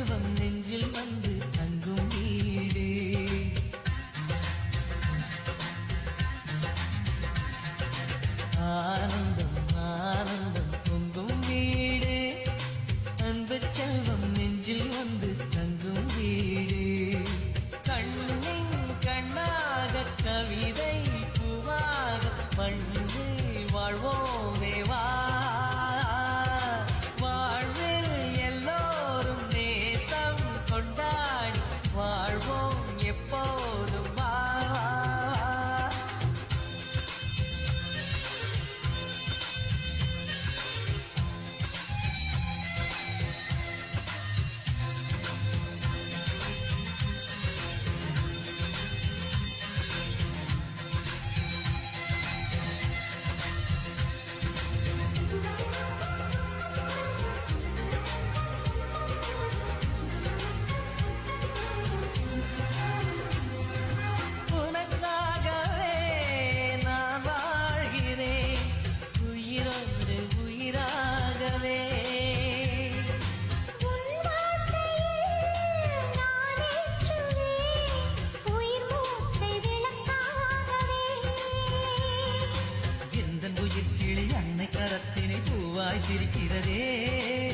செல்வம் நெஞ்சில் வந்து தங்கும் வீடு. ஆனந்தம் ஆனந்தம் பொங்கும் வீடு. அன்பு செல்வம் நெஞ்சில் வந்து தங்கும் வீடு. கண்ணின் கண்ணாக கவிதை பூவாக மண்ணில் வாழ்வோமே வா. வாழ்வில் எல்லோரும் நேசம் கொண்டாடி வாழ்வோம் எப்போதும் வா. கரத்தினை பூவாய் சிரிக்கிறதே.